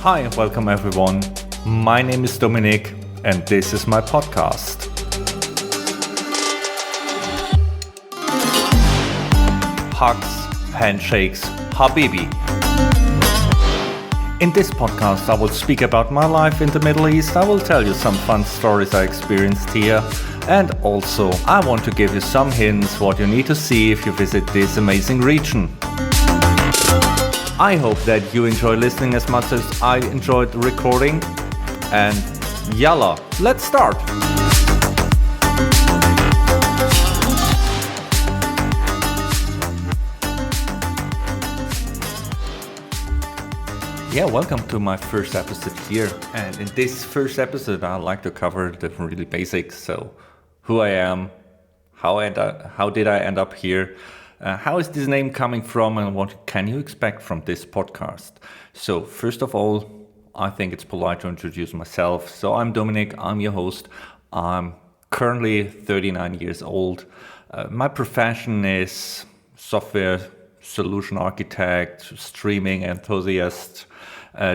Hi and welcome everyone. My name is Dominique and this is my podcast. Hugs, Handshakes, Habibi. In this podcast I will speak about my life in the Middle East. I will tell you some fun stories I experienced here. And also I want to give you some hints what you need to see if you visit this amazing region. I hope that you enjoy listening as much as I enjoyed the recording. And yalla, let's start! Yeah, welcome to my first episode here. And in this first episode I'd like to cover the really basics. So who I am, how did I end up here, how is this name coming from, and what can you expect from this podcast? So first of all, I think it's polite to introduce myself. So I'm Dominique, I'm your host. I'm currently 39 years old. My profession is software solution architect, streaming enthusiast,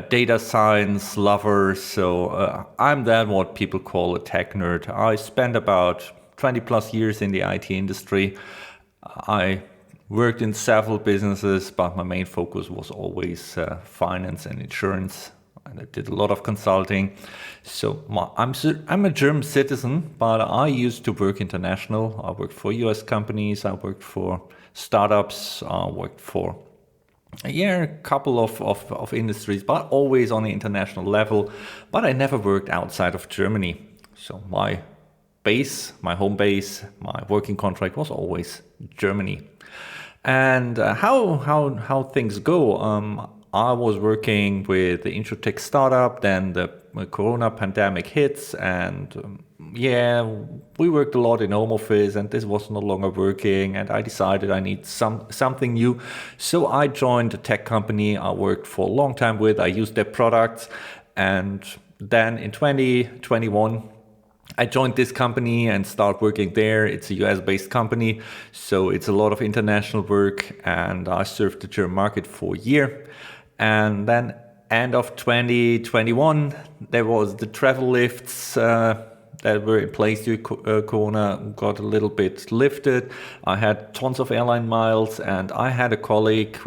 data science lover. So I'm that what people call a tech nerd. I spent about 20 plus years in the IT industry. I worked in several businesses, but my main focus was always finance and insurance. And I did a lot of consulting. So I'm a German citizen, but I used to work international. I worked for US companies, I worked for startups, I worked for a couple of industries, but always on the international level. But I never worked outside of Germany. So my home base, my working contract was always Germany. And how things go? I was working with the InsurTech startup, then the Corona pandemic hits, and we worked a lot in home office, and this was no longer working, and I decided I need something new. So I joined a tech company I worked for a long time with. I used their products, and then in 2021, I joined this company and started working there. It's a US-based company, so it's a lot of international work, and I served the German market for a year. And then end of 2021, there was the travel lifts that were in place due to Corona got a little bit lifted. I had tons of airline miles, and I had a colleague.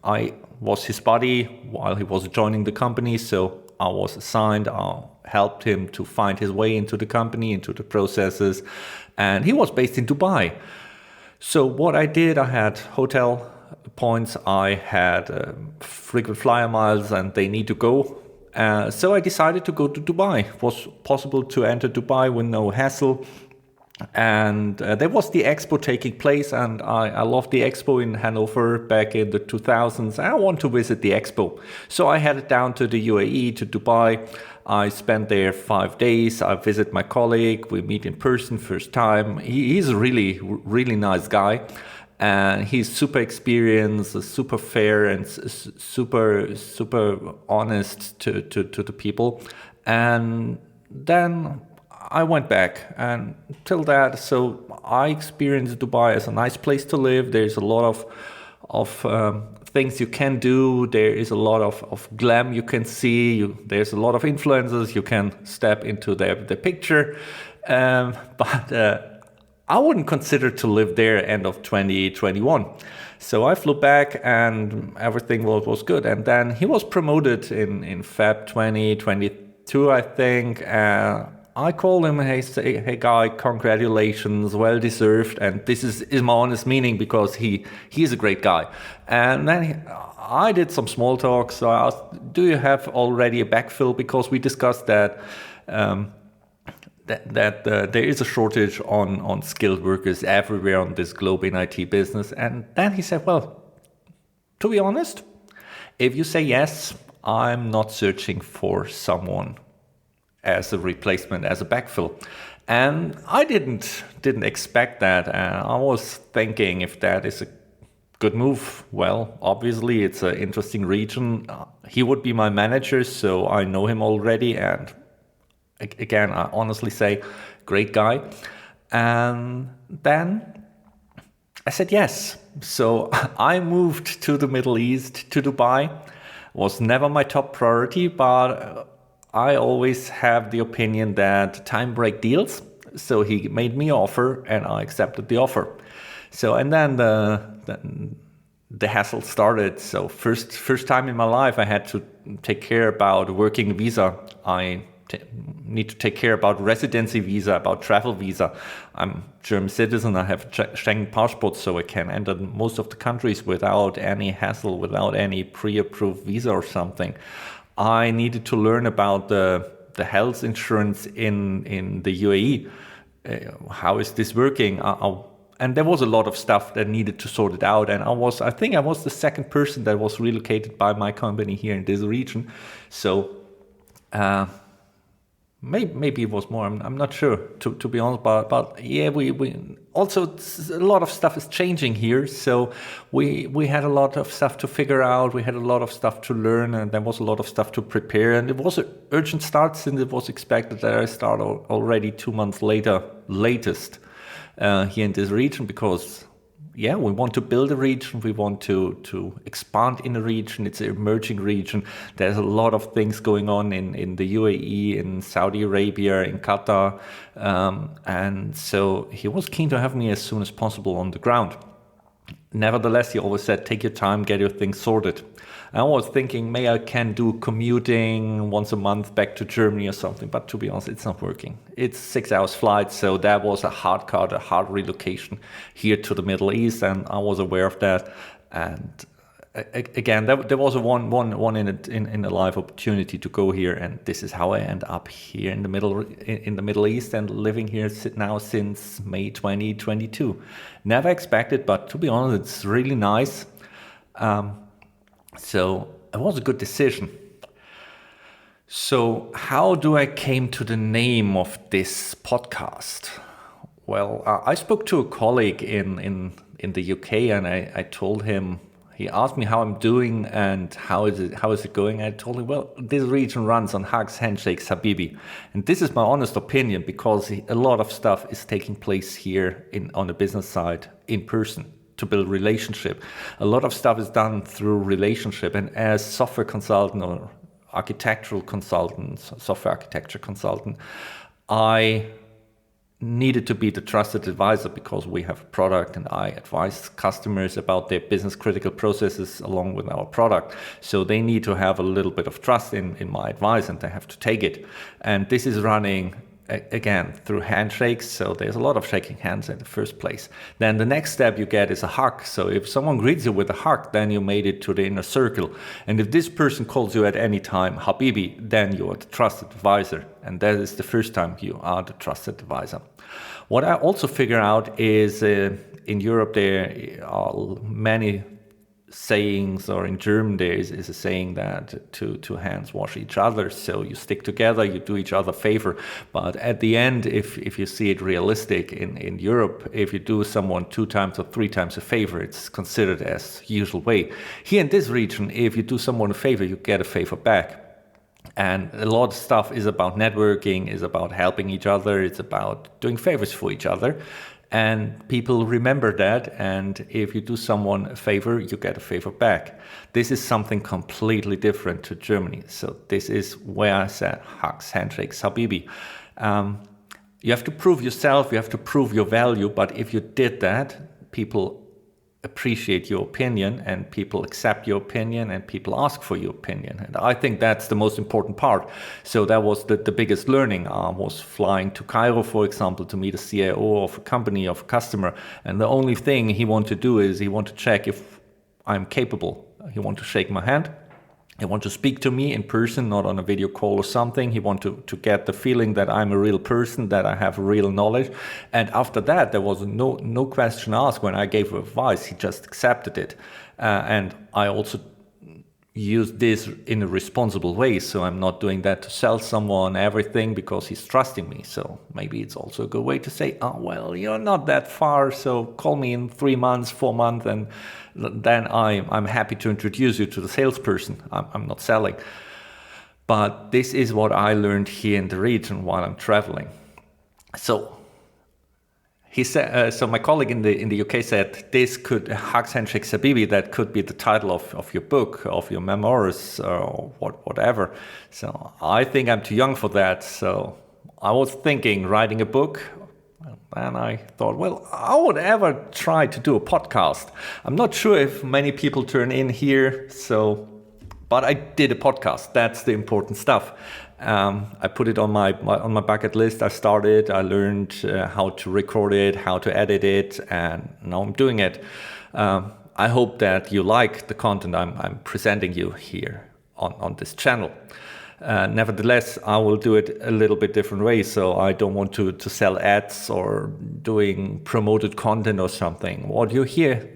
I was his buddy while he was joining the company, so I was assigned. I helped him to find his way into the company, into the processes, and he was based in Dubai. So what I did, I had hotel points, I had frequent flyer miles, and they need to go. So I decided to go to Dubai. It was possible to enter Dubai with no hassle. And there was the expo taking place, and I loved the expo in Hanover back in the 2000s. I want to visit the expo. So I headed down to the UAE, to Dubai. I spent there 5 days. I visit my colleague. We meet in person first time. He's a really, really nice guy. And he's super experienced, super fair, and super honest to the people. And then I went back, and till that, so I experienced Dubai as a nice place to live. There's a lot of things you can do. There is a lot of glam you can see. There's a lot of influencers. You can step into the picture. But I wouldn't consider to live there end of 2021. So I flew back and everything was good. And then he was promoted in Feb 2022, I think. I called him and hey guy, congratulations, well deserved. And this is my honest meaning, because he's a great guy. And then I did some small talk. So I asked, do you have already a backfill? Because we discussed that there is a shortage on skilled workers everywhere on this globe in IT business. And then he said, well, to be honest, if you say yes, I'm not searching for someone as a replacement, as a backfill. And I didn't expect that. And I was thinking, if that is a good move, well, obviously it's an interesting region. He would be my manager, so I know him already. And again, I honestly say, great guy. And then I said yes. So I moved to the Middle East, to Dubai, was never my top priority, but I always have the opinion that time break deals. So he made me an offer and I accepted the offer. So, and then the hassle started. So first time in my life, I had to take care about working visa. I need to take care about residency visa, about travel visa. I'm German citizen. I have Schengen passport, so I can enter most of the countries without any hassle, without any pre-approved visa or something. I needed to learn about the health insurance in the UAE. How is this working? And there was a lot of stuff that needed to sort it out. And I think I was the second person that was relocated by my company here in this region. So maybe it was more. I'm not sure, to be honest. But yeah, we also a lot of stuff is changing here. So we had a lot of stuff to figure out. We had a lot of stuff to learn, and there was a lot of stuff to prepare. And it was an urgent start, since it was expected that I start already 2 months later, latest. Here in this region, because we want to build a region, we want to expand in a region. It's an emerging region. There's a lot of things going on in the UAE, in Saudi Arabia, in Qatar, and so he was keen to have me as soon as possible on the ground. Nevertheless, he always said, take your time, get your things sorted. I was thinking maybe I can do commuting once a month back to Germany or something, but to be honest, it's not working. It's 6 hours flight, so that was a hard cut, a hard relocation here to the Middle East, and I was aware of that. And again, there was a one in a life opportunity to go here, and this is how I end up here in the Middle East and living here now since May 2022. Never expected, but to be honest, it's really nice. So it was a good decision. So how do I came to the name of this podcast? Well, I spoke to a colleague in the UK, and I told him. He asked me how I'm doing and how is it going. I told him, well, this region runs on hugs, handshakes, Habibi, and this is my honest opinion, because a lot of stuff is taking place here on the business side in person, to build relationship. A lot of stuff is done through relationship, and as software consultant or architectural consultant, software architecture consultant, I needed to be the trusted advisor, because we have a product and I advise customers about their business critical processes along with our product. So they need to have a little bit of trust in my advice, and they have to take it. And this is running again through handshakes, so there's a lot of shaking hands in the first place. Then the next step you get is a hug. So if someone greets you with a hug, then you made it to the inner circle. And if this person calls you at any time Habibi, then you are the trusted advisor, and that is the first time you are the trusted advisor. What I also figure out is in Europe there are many sayings, or in German there is a saying that two hands wash each other. So you stick together, you do each other favor. But at the end, if you see it realistic in Europe, if you do someone 2 times or 3 times a favor, it's considered as usual way. Here in this region, if you do someone a favor, you get a favor back. And a lot of stuff is about networking, is about helping each other, it's about doing favors for each other. And people remember that, and if you do someone a favor, you get a favor back. This is something completely different to Germany. So this is where I said hugs, handshakes, Habibi. You have to prove yourself, you have to prove your value, but if you did that, people appreciate your opinion, and people accept your opinion, and people ask for your opinion. And I think that's the most important part. So that was the biggest learning. I was flying to Cairo, for example, to meet a CIO of a company, of a customer, and the only thing he wanted to do is he wanted to check if I'm capable. He wanted to shake my hand. He wanted to speak to me in person, not on a video call or something. He wanted to get the feeling that I'm a real person, that I have real knowledge. And after that, there was no question asked. When I gave advice, he just accepted it. And I also used this in a responsible way. So I'm not doing that to sell someone everything because he's trusting me. So maybe it's also a good way to say, oh, well, you're not that far, so call me in 3 months, 4 months, and then I'm happy to introduce you to the salesperson. I'm not selling. But this is what I learned here in the region while I'm traveling. So he said, so my colleague in the UK said, this could, Hugs, Handshakes, Habibi, that could be the title of your book, of your memoirs, or whatever. So I think I'm too young for that. So I was thinking writing a book, and I thought, well, I would ever try to do a podcast. I'm not sure if many people turn in here, but I did a podcast. That's the important stuff. I put it on my bucket list. I started, I learned how to record it, how to edit it, and now I'm doing it. I hope that you like the content I'm presenting you here on this channel. Nevertheless, I will do it a little bit different way. So I don't want to sell ads or doing promoted content or something. What you hear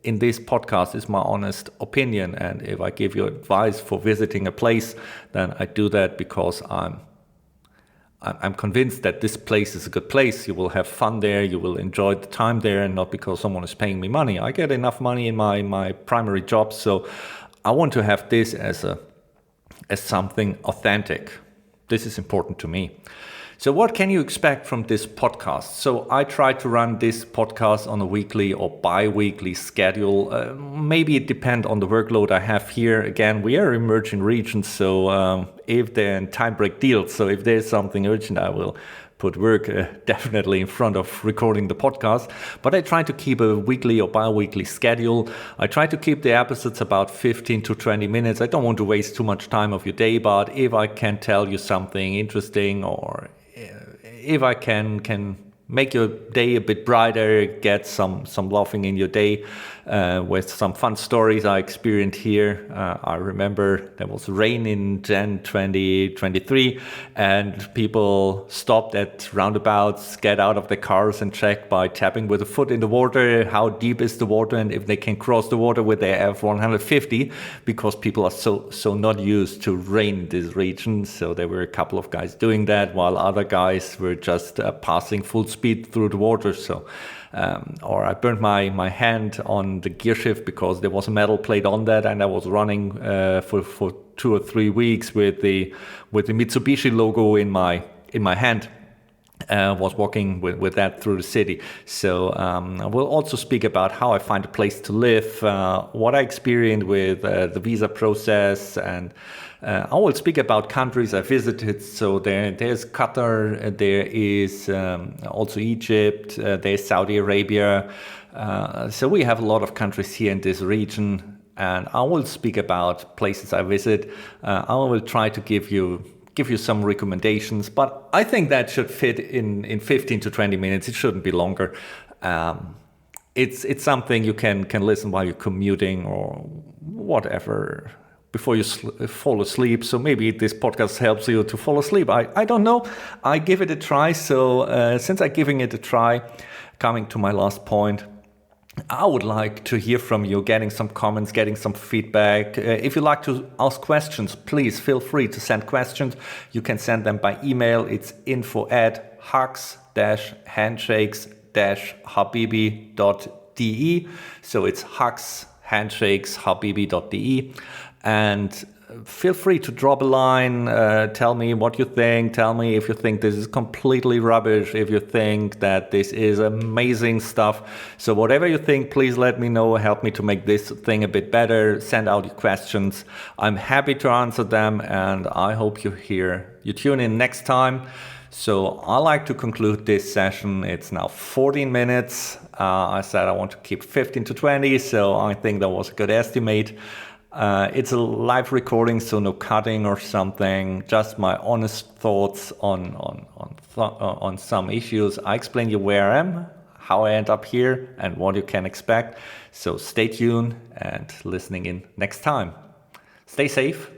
in this podcast is my honest opinion. And if I give you advice for visiting a place, then I do that because I'm convinced that this place is a good place. You will have fun there. You will enjoy the time there, and not because someone is paying me money. I get enough money in my primary job. So I want to have this as something authentic. This is important to me. So what can you expect from this podcast? So I try to run this podcast on a weekly or bi-weekly schedule. Maybe it depends on the workload I have here. Again, we are emerging regions, so if there are time break deals, so if there's something urgent, I will put work definitely in front of recording the podcast. But I try to keep a weekly or bi-weekly schedule. I try to keep the episodes about 15 to 20 minutes. I don't want to waste too much time of your day, but if I can tell you something interesting, or if I can make your day a bit brighter, get some laughing in your day with some fun stories I experienced here. I remember there was rain in Jan 2023, and people stopped at roundabouts, get out of their cars and check by tapping with a foot in the water how deep is the water and if they can cross the water with their F-150, because people are so not used to rain in this region. So there were a couple of guys doing that, while other guys were just passing full speed through the water. So or I burned my hand on the gear shift because there was a metal plate on that, and I was running for 2 or 3 weeks with the Mitsubishi logo in my hand. Was walking with that through the city. So I will also speak about how I find a place to live, what I experienced with the visa process, and I will speak about countries I visited. So there's Qatar, there is also Egypt, there's Saudi Arabia. So we have a lot of countries here in this region, and I will speak about places I visit. I will try to give you some recommendations, but I think that should fit in 15 to 20 minutes. It shouldn't be longer. It's something you can listen while you're commuting or whatever before you fall asleep. So maybe this podcast helps you to fall asleep. I don't know. I give it a try. So since I'm giving it a try, coming to my last point, I would like to hear from you, getting some comments, getting some feedback. If you like to ask questions, please feel free to send questions. You can send them by email. It's info@hugs-handshakes-habibi.de. So it's hugs-handshakes-habibi.de. And feel free to drop a line, tell me what you think, tell me if you think this is completely rubbish, if you think that this is amazing stuff. So whatever you think, please let me know, help me to make this thing a bit better, send out your questions. I'm happy to answer them, and I hope you tune in next time. So I like to conclude this session. It's now 14 minutes. I said I want to keep 15 to 20, so I think that was a good estimate. It's a live recording, so no cutting or something, just my honest thoughts on some issues. I explain you where I am, how I end up here, and what you can expect. So stay tuned and listening in next time. Stay safe.